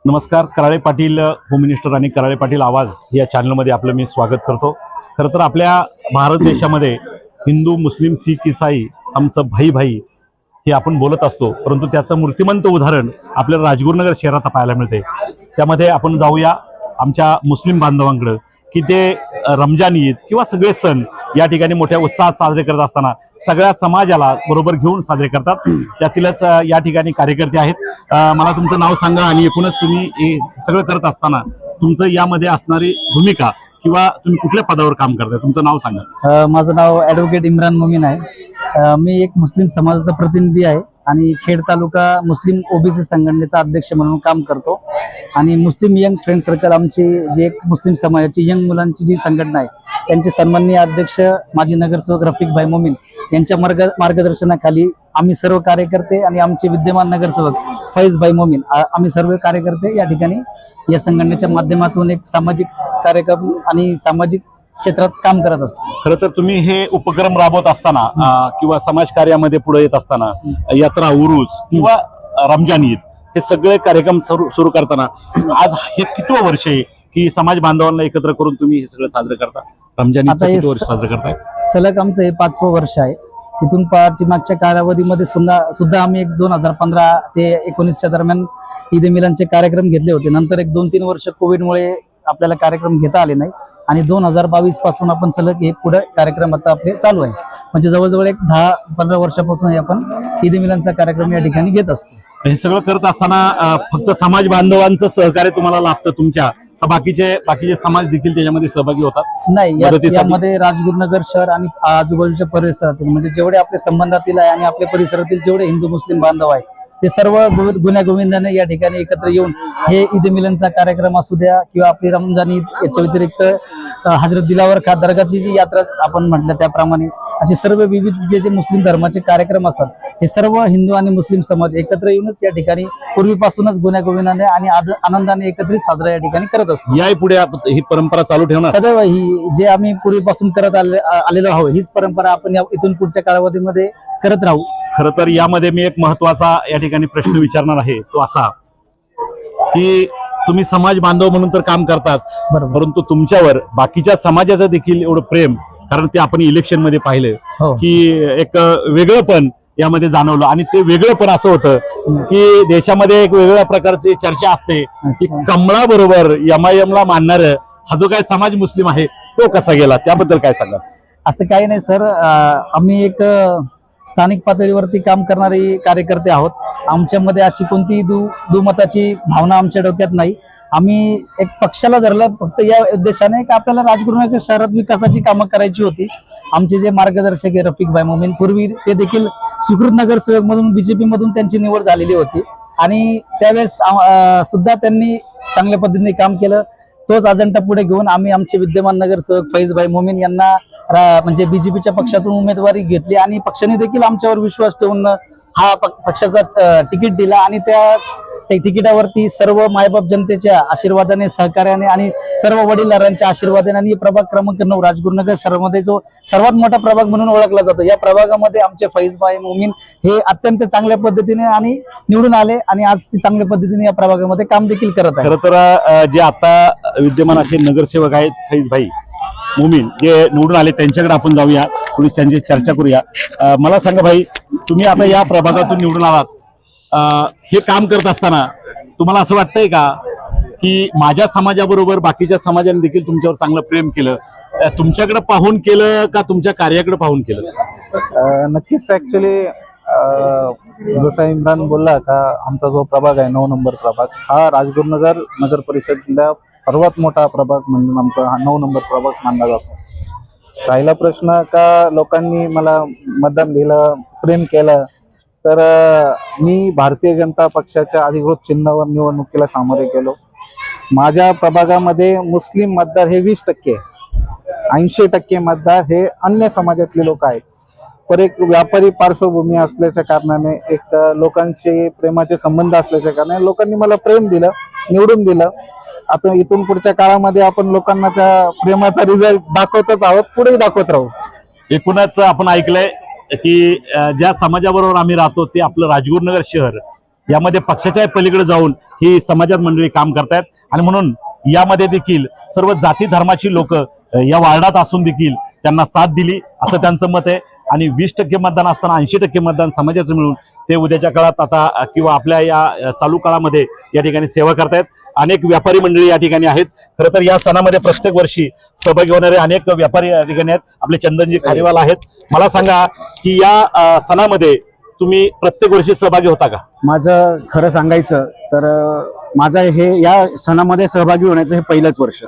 नमस्कार. Karale Patil home minister आणि कराळे पाटील आवाज या चॅनलमध्ये आपलं मी स्वागत करतो. खरं तर आपल्या भारत देशामध्ये हिंदू, मुस्लिम, शीख, ईसाई हम सब भाई भाई हे आपण बोलत असतो, परंतु त्याचं मूर्तिमंत उदाहरण आपल्याला राजगुरुनगर शहरात पाहायला मिळते. त्यामध्ये आपण जाऊया आमच्या मुस्लिम बांधवांकडे की ते रमजान ईद किंवा सगळे सण या ठिकाणी मोठ्या उत्साहात साजरे करत असताना सगळ्या समाजाला बरोबर घेऊन साजरे करतात. त्यातीलच या ठिकाणी कार्यकर्ते आहेत. मला तुमचं नाव सांगा आणि एकूणच तुम्ही हे सगळं करत असताना तुमचं यामध्ये असणारी भूमिका किंवा तुम्ही कुठल्या पदावर काम करताय, तुमचं नाव सांगा. माझं नाव ॲडव्होकेट इम्रान मोमीन आहे. मी एक मुस्लिम समाजाचा प्रतिनिधी आहे आणि खेड तालुका मुस्लिम ओबीसी संघटनेचा अध्यक्ष म्हणून काम करतो. आणि मुस्लिम यंग फ्रेंड सर्कल आमची जे एक मुस्लिम समाजाची यंग मुलांची जी संघटना आहे त्यांचे सन्माननीय अध्यक्ष माजी नगरसेवक रफिक भाई मोमीन यांच्या मार्गदर्शनाखाली आम्ही सर्व कार्यकर्ते आणि आमचे विद्यमान नगरसेवक फैज भाई मोमीन आम्ही सर्व कार्यकर्ते या ठिकाणी या संघटनेच्या माध्यमातून एक सामाजिक कार्यक्रम आणि सामाजिक क्षेत्रात काम करत असतो. खरं तर तुम्ही हे उपक्रम राबवत असताना किंवा समाज कार्यामध्ये पुढे येत असताना यात्रा, उरूस किंवा रमजान ईद हे सगळे कार्यक्रम सुरू करताना आज हे कितवं वर्ष आहे की समाज बांधवांना एकत्र करून तुम्ही हे सगळं साजरं करता? रमजान ईद किती वर्ष साजरं करताय? सलग आमचं हे 5वं वर्ष आहे. तिथून पाठीमागच्या कालावधीमध्ये सुद्धा आम्ही एक 2015 ते 19च्या दरम्यान ईद मिलानचे कार्यक्रम घेतले होते. नंतर एक 2-3 वर्ष कोविडमुळे आपल्याला कार्यक्रम घेता आले नाही आणि 2022 पासून आपण सलग हे पुढे कार्यक्रम आता आपले चालू आहे. म्हणजे जवळजवळ एक 10-15 वर्षापासून आपण ईद मिलानचा कार्यक्रम या ठिकाणी घेत असतो. हे सगळं करत असताना फक्त समाज बांधवांचं सहकार्य तुम्हाला लाभतं तुमच्या बाकीचे समाज देखील त्याच्यामध्ये सहभागी होतात? नाही, यामध्ये राजगुरुनगर शहर आणि आजूबाजूच्या परिसरातील म्हणजे जेवढे आपले संबंधातील आहे आणि आपल्या परिसरातील जेवढे हिंदू मुस्लिम बांधव आहे ते सर्व गुण्यागोविंदाने या ठिकाणी एकत्र येऊन हे ईद मिलनचा कार्यक्रम असू द्या किंवा आपली रमजान ईद याच्या व्यतिरिक्त हजरत दिलावर खा दर्गाची जी यात्रा आपण म्हटलं त्याप्रमाणे असे सर्व विविध जे मुस्लिम धर्माचे कार्यक्रम असतात हे सर्व हिंदू आणि मुस्लिम समाज एकत्र येऊनच या ठिकाणी पूर्वीपासूनच गुण्यागोविंदाने आणि आनंदाने एकत्रित साजरा या ठिकाणी करत असतो. याही पुढे ही परंपरा चालू ठेवणार? सदैव ही जे आम्ही पूर्वीपासून करत आलेलो आहोत हीच परंपरा आपण इथून पुढच्या कालावधीमध्ये करत राहू. खरं तर यामध्ये मी एक महत्वाचा या ठिकाणी प्रश्न विचारणार आहे, तो असा की तुम्ही समाज बांधव म्हणून तर काम करताच, परंतु तुमच्यावर बाकीच्या समाजाचं देखील एवढं प्रेम, कारण ते आपण इलेक्शन मध्ये पाहिलं की एक वेगळंपण यामध्ये जाणवलं. आणि ते वेगळंपण असं होतं की देशामध्ये एक वेगळ्या प्रकारची चर्चा असते की कमळाबरोबर एमआयएमला मानणार हा जो काय समाज मुस्लिम आहे तो कसा गेला, त्याबद्दल काय सांगा? असं काही नाही सर, आम्ही एक स्थानिक पातळीवरती काम करणारे कार्यकर्ते आहोत. आमच्यामध्ये अशी कोणती दुमताची भावना आमच्या डोक्यात नाही. आम्ही एक पक्षाला धरलं फक्त या उद्देशाने की आपल्याला राजगुरुनगर शहरात विकासाची कामं करायची होती. आमचे जे मार्गदर्शक आहे रफिक भाई मोमीन, पूर्वी ते देखील स्वीकृत नगरसेवक मधून बीजेपी मधून त्यांची निवड झालेली होती आणि त्यावेळेस सुद्धा त्यांनी चांगल्या पद्धतीने काम केलं. तोच अजेंडा पुढे घेऊन आम्ही आमचे विद्यमान नगरसेवक फैज भाई मोमीन यांना म्हणजे बीजेपीच्या पक्षातून उमेदवारी घेतली आणि पक्षाने देखील आमच्यावर विश्वास ठेवून हा पक्षाचा तिकीट दिला आणि त्या तिकिटावरती सर्व मायबाप जनतेच्या आशीर्वादाने, सहकार्याने आणि सर्व वडीलधाऱ्यांच्या आशीर्वादाने आणि प्रभाग क्रमांक 9 राजगुरुनगर शहरामध्ये जो सर्वात मोठा प्रभाग म्हणून ओळखला जातो या प्रभागामध्ये आमचे फैज भाई मोमीन हे अत्यंत चांगल्या पद्धतीने आणि निवडून आले आणि आज ते चांगल्या पद्धतीने या प्रभागामध्ये काम देखील करत आहे. खरं तर जे आता विद्यमान असे नगरसेवक आहेत फैज भाई मोमीन जे निवडून आले त्यांच्याकडे आपण जाऊया, थोडी त्यांची चर्चा करूया. मला सांगा भाई, तुम्ही आता या प्रभागातून निवडून आलात, हे काम करत असताना तुम्हाला असं वाटतंय का की माझ्या समाजाबरोबर बाकीच्या समाजाने देखील तुमच्यावर चांगलं प्रेम केलं, तुमच्याकडे पाहून केलं का तुमच्या कार्याकडे पाहून केलं? नक्कीच. ऍक्च्युली जसा इम्रान बोलला का आमचा जो प्रभाग आहे 9 नंबर प्रभाग हा राजगुरुनगर नगर परिषदेतला सर्वात मोठा प्रभाग म्हणून आमचा हा 9 नंबर प्रभाग मानला जातो. राहिला प्रश्न का लोकांनी मला मतदान दिलं, प्रेम केलं, तर मी भारतीय जनता पक्षाच्या अधिकृत चिन्हावर निवडणुकीला सामोरे गेलो. माझ्या प्रभागामध्ये मुस्लिम मतदार हे 20%, 80% मतदार हे अन्य समाजातले लोक आहेत. पर एक व्यापारी पार्श्वभूमी असल्याच्या कारणाने, एक लोकांशी प्रेमाचे संबंध असल्याच्या कारणाने लोकांनी मला प्रेम दिलं, निवडून दिलं. आता इथून पुढच्या काळामध्ये आपण लोकांना त्या प्रेमाचा रिझल्ट दाखवतच आहोत, पुढेही दाखवत राहू. एकूणच आपण ऐकलंय की ज्या समाजाबरोबर आम्ही राहतो ते आपलं राजगुरुनगर शहर यामध्ये पक्षाच्या पलीकडे जाऊन ही समाजात मंडळी काम करतायत आणि म्हणून यामध्ये देखील सर्व जाती धर्माची लोक या वार्डात असून देखील त्यांना साथ दिली असं त्यांचं मत आहे आणि 20% मतदान असताना 80% मतदान समाजाचं मिळून ते उद्याच्या काळात आता किंवा आपल्या या चालू काळामध्ये या ठिकाणी सेवा करतायत. अनेक व्यापारी मंडळी या ठिकाणी आहेत. खरं तर या सणामध्ये प्रत्येक वर्षी सहभागी होणारे अनेक व्यापारी या ठिकाणी आहेत. आपले चंदनजी खारीवाल आहेत. मला सांगा की या सणामध्ये तुम्ही प्रत्येक वर्षी सहभागी होता का? माझं खरं सांगायचं तर माझं हे या सणामध्ये सहभागी होण्याचं हे पहिलंच वर्ष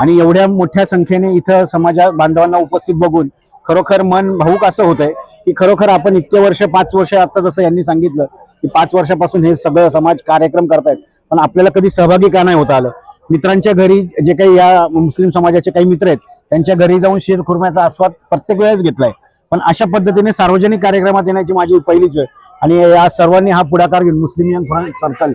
आणि एवढ्या मोठ्या संख्येने इथं समाजा बांधवांना उपस्थित बघून खरोखर मन भाऊक असं होतंय की खरोखर आपण इतके वर्ष 5 वर्ष आता जसं यांनी सांगितलं की 5 वर्षापासून हे सगळं समाज कार्यक्रम करतायत पण आपल्याला कधी सहभागी का नाही होता आलं. मित्रांच्या घरी जे काही या मुस्लिम समाजाचे काही मित्र आहेत त्यांच्या घरी जाऊन शीर खुर्म्याचा आस्वाद प्रत्येक वेळेस घेतलाय पण अशा पद्धतीने सार्वजनिक कार्यक्रमात येण्याची माझी पहिलीच वेळ आणि या सर्वांनी हा पुढाकार घेऊन मुस्लिम यंग फ्रंट सर्कल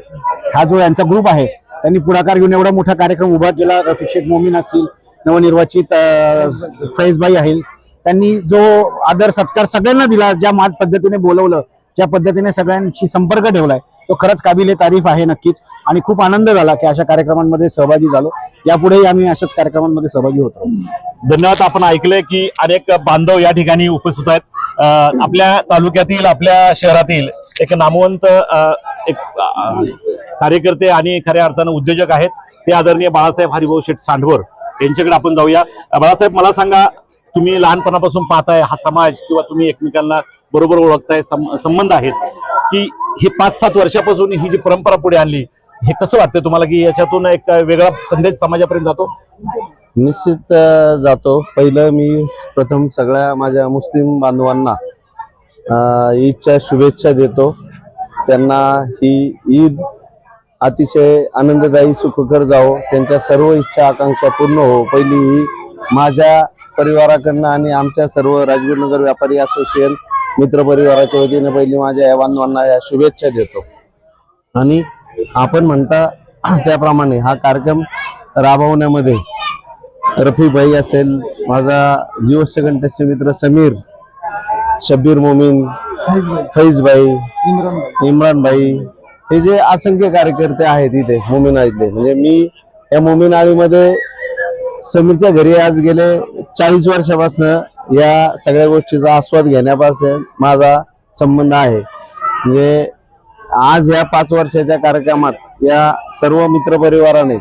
हा जो यांचा ग्रुप आहे त्यांनी पुढाकार घेऊन एवढा मोठा कार्यक्रम उभा केला. रफिक शेख मोमीन असतील, नवनिर्वाचित फैजबाई आहेत, त्यांनी जो आदर सत्कार सगळ्यांना दिला, ज्या मात पद्धतीने बोलवलं, ज्या पद्धतीने सगळ्यांशी संपर्क ठेवलाय तो खरंच काबिले तारीफ आहे नक्कीच आणि खूप आनंद झाला की अशा कार्यक्रमांमध्ये सहभागी झालो. यापुढेही आम्ही अशाच कार्यक्रमांमध्ये सहभागी होतो. धन्यवाद. आपण ऐकलंय की अनेक बांधव या ठिकाणी उपस्थित आहेत. आपल्या तालुक्यातील आपल्या शहरातील एक नामवंत एक कार्यकर्ते आणि खऱ्या अर्थानं उद्योजक आहेत ते आदरणीय बाळासाहेब हरिभाऊ शेठ सांडवर यांच्याकडे आपण जाऊया. बाळासाहेब, मला सांगा, तुम्ही लहानपणापासून पाहताय हा समाज किंवा तुम्ही एकमेकांना बरोबर ओळखताय, संबंध आहेत की ही 5-7 वर्षापासून ही जी परंपरा पुढे आणली, हे कसं वाटतं तुम्हाला की याच्यातून एक वेगळा संदेश समाजापर्यंत जातो? निश्चित जातो. पहिलं मी प्रथम सगळ्या माझ्या मुस्लिम बांधवांना ईदच्या शुभेच्छा देतो. त्यांना ही ईद अतिशय आनंददायी सुखकर जावो, त्यांच्या सर्व इच्छा आकांक्षा पूर्ण हो. पहिली ही माझ्या परिवाराकडनं आणि आमच्या सर्व राजगुरुनगर व्यापारी असोसिएशन मित्र परिवाराच्या वतीने पहिली माझ्या या बांधवांना या शुभेच्छा देतो. आणि आपण म्हणता त्याप्रमाणे हा कार्यक्रम राबवण्यामध्ये रफिक भाई असेल, माझा जीवशकंठचे मित्र समीर, शब्बीर मोमीन, फैजबाई, इम्रान भाई, हे जे असंख्य कार्यकर्ते आहेत इथे मोमीनाळीतले, म्हणजे मी या मोमीनाळीमध्ये समीरच्या घरी आज गेले 40 वर्षापासून या सगळ्या गोष्टीचा आस्वाद घेण्यापासून माझा संबंध आहे. म्हणजे आज या 5 वर्षाच्या कार्यक्रमात या सर्व मित्रपरिवाराने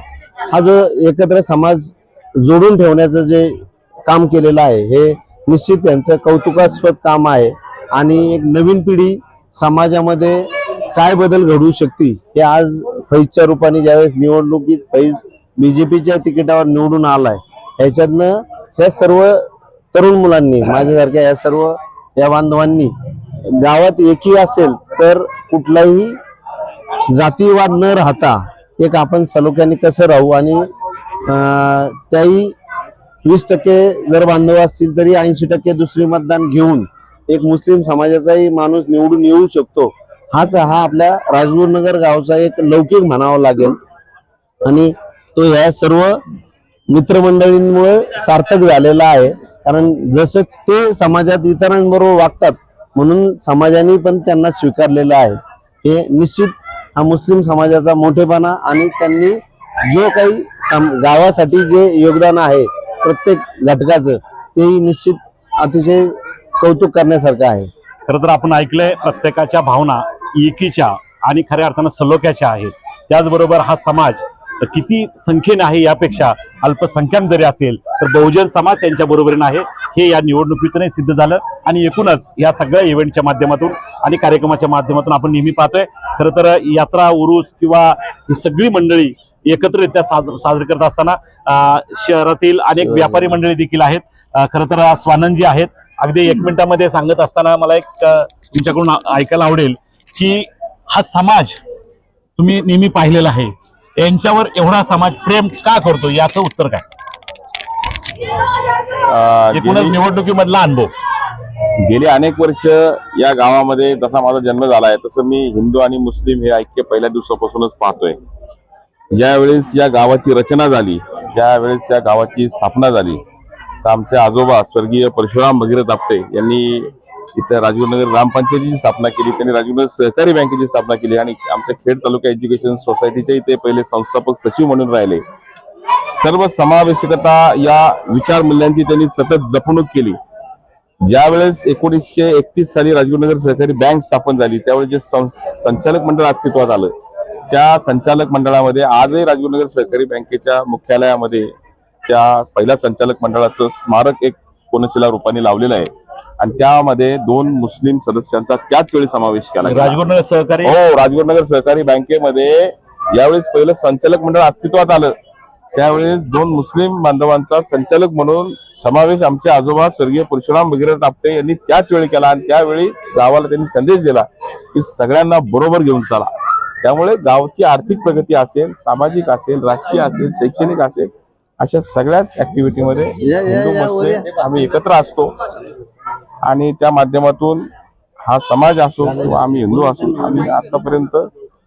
हा जो एकत्र समाज जोडून ठेवण्याचं जे काम केलेलं आहे हे निश्चित त्यांचं कौतुकास्पद काम आहे. आणि एक नवीन पिढी समाजामध्ये काय बदल घडवू शकते हे आज फैजच्या रूपाने ज्यावेळेस निवडणुकीत फैज बीजेपीच्या तिकिटावर निवडून आलाय, ह्याच्यातनं या सर्व तरुण मुलांनी, माझ्यासारख्या या सर्व या बांधवांनी गावात एकी असेल तर कुठलाही जातीवाद न राहता एक आपण सलोख्याने कसं राहू आणि त्याही 20% जर बांधव असतील तरी 80% दुसरी मतदान घेऊन एक मुस्लिम समाजाचाही माणूस निवडून येऊ शकतो. हा आपल्या राजगुरुनगर गावचा एक लौकिक म्हणावा लागेल आणि तो या सर्व मित्रमंडळींमुळे सार्थक झालेला आहे. कारण जसं ते समाजात इतरांबरोबर वागतात म्हणून समाजाने पण त्यांना स्वीकारलेलं आहे. हे निश्चित हा मुस्लिम समाजाचा मोठेपणा आणि त्यांनी जो काही गावासाठी जे योगदान आहे प्रत्येक घटकाचं तेही निश्चित अतिशय कौतुक करण्यासारखं आहे. खरं तर आपण ऐकलंय प्रत्येकाच्या भावना एकीच्या आणि खऱ्या अर्थानं सलोख्याच्या आहेत. त्याचबरोबर हा समाज किती संख्येने आहे यापेक्षा अल्पसंख्याक जरी असेल तर बहुजन समाज त्यांच्या बरोबरीने आहे हे या निवडणुकीतूनही सिद्ध झालं. आणि एकूणच या सगळ्या इव्हेंटच्या माध्यमातून आणि कार्यक्रमाच्या माध्यमातून आपण नेहमी पाहतोय खरं तर यात्रा, उरूस किंवा ही सगळी मंडळी एकत्रित्या साजरी करत असताना शहरातील अनेक व्यापारी मंडळी देखील आहेत. खरं तर स्वानंदजी आहेत. अगदी 1 मिनिटामध्ये सांगत असताना मला एक तुमच्याकडून ऐकायला आवडेल की हा समाज तुम्ही नेहमी पाहिलेला आहे, यांच्यावर एवढा समाज प्रेम का करतो याचं उत्तर काय? एकूणच निवडणुकीमधला अनुभव. गेली अनेक वर्ष या गावामध्ये जसा माझा जन्म झाला आहे तसं मी हिंदू आणि मुस्लिम हे ऐक्य पहिल्या दिवसापासूनच पाहतोय. ज्या वेळेस या गावाची रचना झाली, ज्या वेळेस या गावाची स्थापना झाली तर आमचे आजोबा स्वर्गीय परशुराम भगीरथ आपटे यांनी इथं राजगुरुनगर ग्रामपंचायतीची स्थापना केली, त्यांनी राजगुरुनगर सहकारी बँकेची स्थापना केली आणि आमच्या खेड तालुका एज्युकेशन सोसायटीचे ते पहिले संस्थापक सचिव म्हणून राहिले. सर्व समावेशकता या विचार मूल्यांची त्यांनी सतत जपणूक केली. ज्यावेळेस 1931 साली राजगुरुनगर सहकारी बँक स्थापन झाली त्यावेळेस जे संचालक मंडळ अस्तित्वात आलं, त्या संचालक मंडळामध्ये आजही राजगुरुनगर सहकारी बँकेच्या मुख्यालयामध्ये त्या पहिल्या संचालक मंडळाचं स्मारक एक कोनशिला रूपाने लावलेलं आहे आणि त्यामध्ये 2 मुस्लिम सदस्यांचा त्याच वेळी समावेश केला गेला. राजगुरुनगर सहकारी हो, राजगुरुनगर सहकारी बँकेमध्ये ज्यावेळेस पहिलं संचालक मंडळ अस्तित्वात आलं त्यावेळेस 2 मुस्लिम बांधवांचा संचालक म्हणून समावेश आमचे आजोबा स्वर्गीय परशुराम भगीरथ आपटे यांनी त्याच वेळी केला आणि त्यावेळी गावाला त्यांनी संदेश दिला की सगळ्यांना बरोबर घेऊन चला. त्यामुळे गावची आर्थिक प्रगती असेल, सामाजिक असेल, राजकीय असेल, शैक्षणिक असेल, अशा सगळ्याच ऍक्टिव्हिटीमध्ये हिंदू मुस्लिम आम्ही एकत्र असतो आणि त्या माध्यमातून हा समाज असो किंवा आम्ही हिंदू असो, आम्ही आतापर्यंत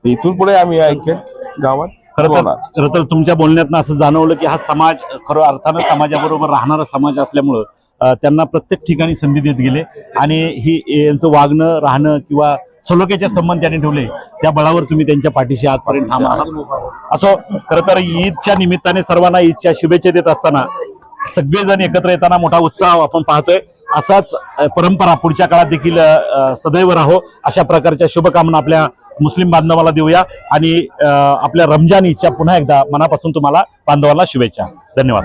इथून पुढे आम्ही ऐक्य गावात खरं तर तुमच्या बोलण्यातनं असं जाणवलं की हा समाज खरं अर्थानं समाजाबरोबर राहणारा समाज असल्यामुळं त्यांना प्रत्येक ठिकाणी संधी देत गेले आणि यांचं वागणं राहणं किंवा सलोख्याचे संबंध त्यांनी ठेवले, त्या बळावर तुम्ही त्यांच्या पाठीशी आजपर्यंत ठाम आहात. असो, खरं तर ईदच्या निमित्ताने सर्वांना ईदच्या शुभेच्छा देत असताना सगळेजण एकत्र येताना मोठा उत्साह आपण पाहतोय. असाच परंपरा पुढच्या काळात देखील सदैव राहो अशा प्रकारच्या शुभकामना आपल्या मुस्लिम बांधवाला देऊया आणि आपल्या रमजान ईदच्या पुन्हा एकदा मनापासून तुम्हाला बांधवाला शुभेच्छा. धन्यवाद.